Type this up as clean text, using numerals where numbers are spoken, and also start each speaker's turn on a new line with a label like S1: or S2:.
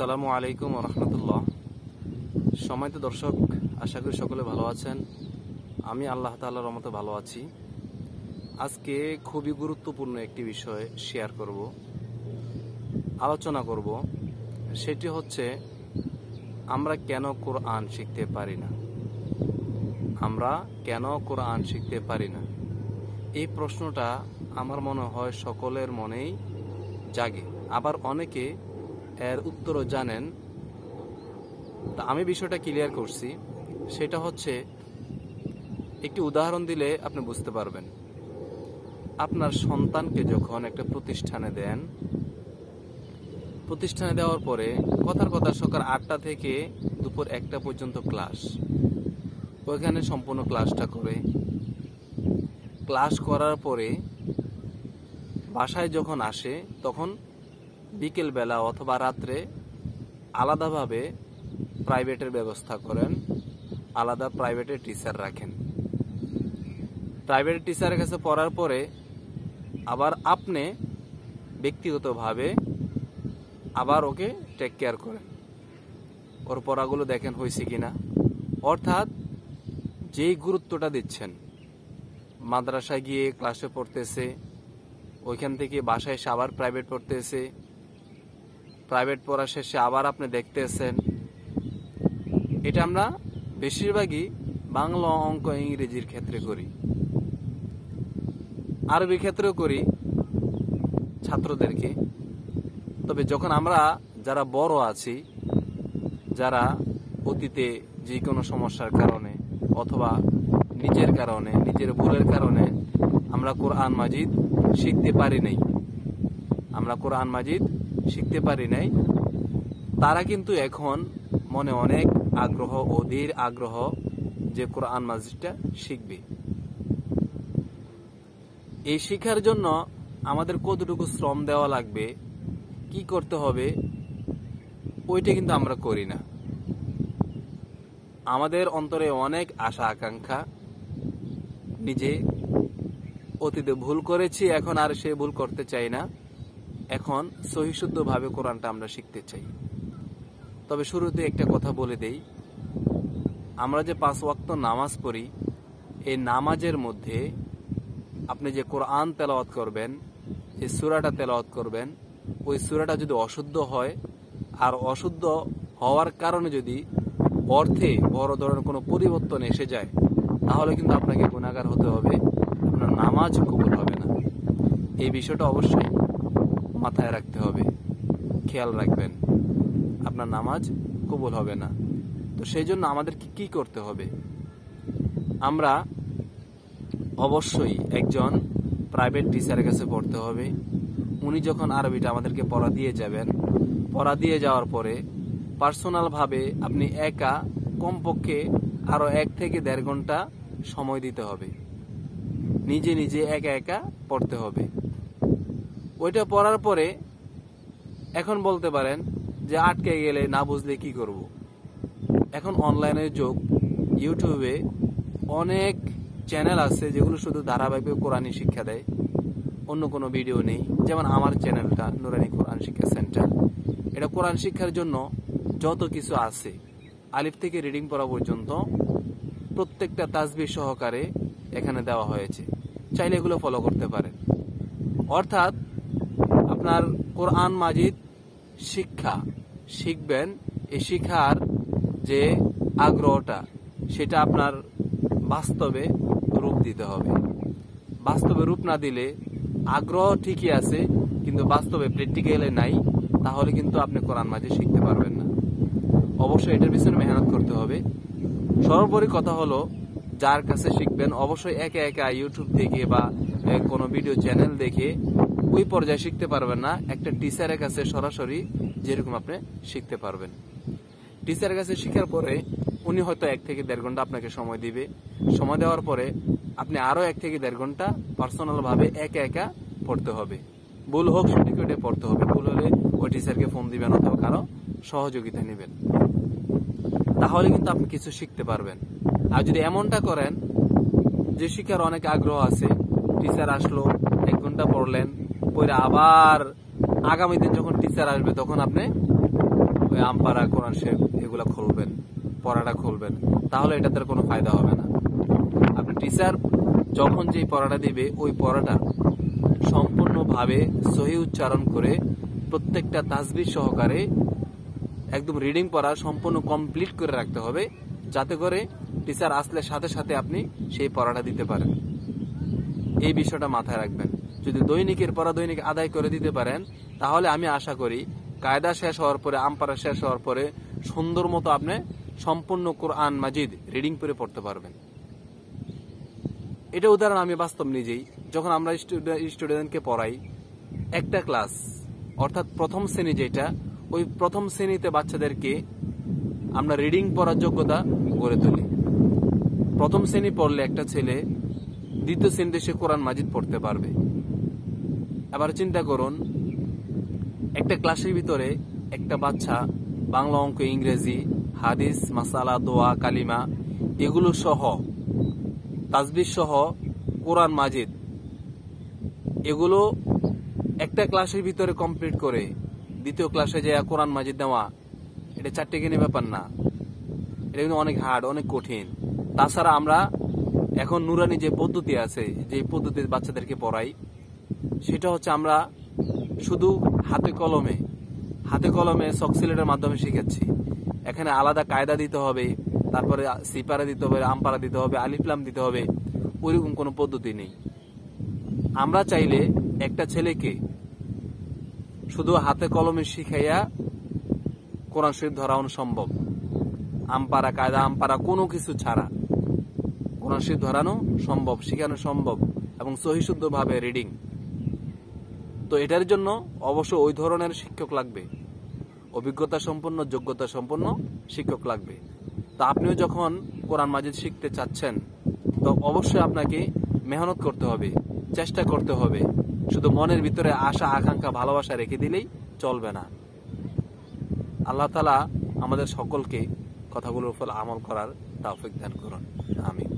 S1: আসসালামু আলাইকুম ওয়া রাহমাতুল্লাহ। সম্মানিত দর্শক, আশা করি সকলে ভালো আছেন। আমি আল্লাহ তাআলার রহমতে ভালো আছি। আজকে খুবই গুরুত্বপূর্ণ একটি বিষয় শেয়ার করব, আলোচনা করব। সেটি হচ্ছে আমরা কেন কোরআন শিখতে পারি না। আমরা কেন কোরআন শিখতে পারি না, এই প্রশ্নটা আমার মনে হয় সকলের মনেই জাগে। আবার অনেকে এর উত্তরও জানেন। তা আমি বিষয়টা ক্লিয়ার করছি। সেটা হচ্ছে, একটি উদাহরণ দিলে আপনি বুঝতে পারবেন। আপনার সন্তানকে যখন একটা প্রতিষ্ঠানে দেন, প্রতিষ্ঠানে দেওয়ার পরে কথার কথা সকাল 8টা থেকে দুপুর 1টা পর্যন্ত ক্লাস, ওইখানে সম্পূর্ণ ক্লাসটা করে, ক্লাস করার পরে বাসায় যখন আসে তখন বিকেলবেলা অথবা রাত্রে আলাদাভাবে প্রাইভেটের ব্যবস্থা করেন, আলাদা প্রাইভেটের টিচার রাখেন। প্রাইভেট টিচারের কাছে পড়ার পরে আবার আপনি ব্যক্তিগতভাবে আবার ওকে টেক কেয়ার করেন, ওর পড়াগুলো দেখেন হয়েছে কিনা। অর্থাৎ যেই গুরুত্বটা দিচ্ছেন, মাদ্রাসায় গিয়ে ক্লাসে পড়তেছে, ওইখান থেকে বাসায় এসে আবার প্রাইভেট পড়তেছে, প্রাইভেট পড়া শেষে আবার আপনি দেখতেছেন। এটা আমরা বেশিরভাগই বাংলা, অঙ্ক, ইংরেজির ক্ষেত্রে করি, আরবি ক্ষেত্রেও করি ছাত্রদেরকে। তবে যখন আমরা যারা বড় আছি, যারা অতীতে যে কোনো সমস্যার কারণে অথবা নিজের কারণে, নিজের ভুলের কারণে আমরা কোরআন মাজিদ শিখতে পারি নাই, শিখতে পারি নাই, তারা কিন্তু এখন মনে অনেক আগ্রহ, অধীর আগ্রহ যে কোরআন মাজিদটা শিখবে। এই শিখার জন্য আমাদের কতটুকু শ্রম দেওয়া লাগবে, কি করতে হবে, ওইটা কিন্তু আমরা করি না। আমাদের অন্তরে অনেক আশা আকাঙ্ক্ষা, নিজে অতীতে ভুল করেছি, এখন আর সে ভুল করতে চাই না, এখন সহিশুদ্ধভাবে কোরআনটা আমরা শিখতে চাই। তবে শুরুতে একটা কথা বলে দেই, আমরা যে 5 ওয়াক্ত নামাজ পড়ি, এই নামাজের মধ্যে আপনি যে কোরআন তেলাওয়াত করবেন, যে সূরাটা তেলাওয়াত করবেন, ওই সূরাটা যদি অশুদ্ধ হয়, আর অশুদ্ধ হওয়ার কারণে যদি অর্থে বড় ধরনের কোনো পরিবর্তন এসে যায়, তাহলে কিন্তু আপনাকে গুনাহগার হতে হবে, আপনার নামাজ কবুল হবে না। এই বিষয়টা অবশ্যই মাথায় রাখতে হবে, খেয়াল রাখবেন, আপনার নামাজ কবুল হবে না। তো সেই জন্য আমাদেরকে কি করতে হবে? আমরা অবশ্যই একজন প্রাইভেট টিচারের কাছে পড়তে হবে। উনি যখন আরবিটা আমাদেরকে পড়া দিয়ে যাবেন, পড়া দিয়ে যাওয়ার পরে পার্সোনালভাবে আপনি একা কমপক্ষে আরো 1 থেকে 1.5 ঘন্টা সময় দিতে হবে, নিজে নিজে একা একা পড়তে হবে। ওইটা পড়ার পরে এখন বলতে পারেন যে আটকে গেলে, না বুঝলে কি করব। এখন অনলাইনের যুগ, ইউটিউবে অনেক চ্যানেল আছে যেগুলো শুধু ধারাবাহিক কোরআনী শিক্ষা দেয়, অন্য কোনো ভিডিও নেই। যেমন আমার চ্যানেলটা নুরানি কোরআন শিক্ষা সেন্টার, এটা কোরআন শিক্ষার জন্য যত কিছু আছে, আলিফ থেকে রিডিং পড়া পর্যন্ত প্রত্যেকটা তাসবিহ সহকারে এখানে দেওয়া হয়েছে, চাইলে এগুলো ফলো করতে পারেন। অর্থাৎ আপনার কোরআন মাজিদ শিক্ষা শিখবেন, এই শিখার যে আগ্রহটা, সেটা আপনার বাস্তবে রূপ দিতে হবে। বাস্তবে রূপ না দিলে, আগ্রহ ঠিকই আছে কিন্তু বাস্তবে প্র্যাকটিক্যালে নাই, তাহলে কিন্তু আপনি কোরআন মাজিদ শিখতে পারবেন না। অবশ্যই এটার পিছনে মেহনত করতে হবে। সর্বোপরি কথা হলো, যার কাছে শিখবেন অবশ্যই একা একা ইউটিউব থেকে বা কোনো ভিডিও চ্যানেল দেখে ওই পর্যায়ে শিখতে পারবেন না। একটা টিচারের কাছে সরাসরি যেরকম আপনি শিখতে পারবেন। টিচারের কাছে শিখার পরে উনি হয়তো 1 থেকে 1.5 ঘন্টা আপনাকে সময় দিবে। সময় দেওয়ার পরে আপনি আরো 1 থেকে 1.5 ঘন্টা পার্সোনাল ভাবে একা একা পড়তে হবে। ভুল হোক সঠিক ওইটা পড়তে হবে। ভুল হলে ওই টিচারকে ফোন দিবেন অথবা কারো সহযোগিতা নেবেন, তাহলে কিন্তু আপনি কিছু শিখতে পারবেন। আর যদি এমনটা করেন যে শিখার অনেক আগ্রহ আছে, টিচার আসলো 1 ঘন্টা পড়লেন, পরে আবার আগামী দিন যখন টিচার আসবে তখন আপনি ওই আমপারা, কোরআন শরীফ এগুলা খুলবেন, পড়াটা খুলবেন, তাহলে এটাতে কোনো ফায়দা হবে না। আপনি টিচার যখন যেই পড়াটা দিবে ওই পড়াটা সম্পূর্ণভাবে সহি উচ্চারণ করে প্রত্যেকটা তাসবিহ সহকারে একদম রিডিং পড়া সম্পূর্ণ কমপ্লিট করে রাখতে হবে, যাতে করে টিচার আসলে সাথে সাথে আপনি সেই পড়াটা দিতে পারেন। এই বিষয়টা মাথায় রাখবেন। যদি দৈনিকের পড়া দৈনিক আদায় করে দিতে পারেন, তাহলে আমি আশা করি কায়দা শেষ হওয়ার পরে, আমপারা শেষ হওয়ার পরে সুন্দর মতো আপনি সম্পূর্ণ কোরআন মাজিদ রিডিং করে পড়তে পারবেন। এটা উদাহরণ আমি বাস্তব নিজেই, যখন আমরা স্টুডেন্টকে পড়াই একটা ক্লাস, অর্থাৎ প্রথম শ্রেণী যেটা, ওই প্রথম শ্রেণীতে বাচ্চাদেরকে আমরা রিডিং পড়ার যোগ্যতা গড়ে তুলি। প্রথম শ্রেণী পড়লে একটা ছেলে দ্বিতীয় শ্রেণীতে সে কোরআন মাজিদ পড়তে পারবে। এবার চিন্তা করুন, একটা ক্লাসের ভিতরে একটা বাচ্চা বাংলা, অঙ্ক, ইংরেজি, হাদিস, মাসালা, দোয়া, কালিমা এগুলো সহ, তাসবিহ সহ কোরআন মাজিদ এগুলো একটা ক্লাসের ভিতরে কমপ্লিট করে দ্বিতীয় ক্লাসে যে কোরআন মাজিদ নেওয়া, এটা চারটেখানি ব্যাপার না, এটা কিন্তু অনেক হার্ড, অনেক কঠিন। তাছাড়া আমরা এখন নুরানি যে পদ্ধতি আছে, যে পদ্ধতিতে বাচ্চাদেরকে পড়াই, সেটা হচ্ছে আমরা শুধু হাতে কলমে সক্সিলেটের মাধ্যমে শিখাচ্ছি। এখানে আলাদা কায়দা দিতে হবে, তারপরে সিপারা দিতে হবে, আমপারা দিতে হবে, আলিফলাম দিতে হবে, ওইরকম কোনো পদ্ধতি নেই। আমরা চাইলে একটা ছেলেকে শুধু হাতে কলমে শিখাইয়া কোরআন শরীফ ধরানো সম্ভব। আমপারা, কায়দা আমপারা কোনো কিছু ছাড়া কোরআন শরীফ ধরানো সম্ভব, শেখানো সম্ভব, এবং সহিশুদ্ধভাবে রিডিং। তো এটার জন্য অবশ্য ওই ধরনের শিক্ষক লাগবে, অভিজ্ঞতা সম্পন্ন, যোগ্যতা সম্পন্ন শিক্ষক লাগবে। তো আপনিও যখন কোরআন মাজিদ শিখতে চাচ্ছেন, তো অবশ্যই আপনাকে মেহনত করতে হবে, চেষ্টা করতে হবে। শুধু মনের ভিতরে আশা, আকাঙ্ক্ষা, ভালোবাসা রেখে দিলেই চলবে না। আল্লাহ তাআলা আমাদের সকলকে কথাগুলোর উপর আমল করার তৌফিক দান করুন। আমিন।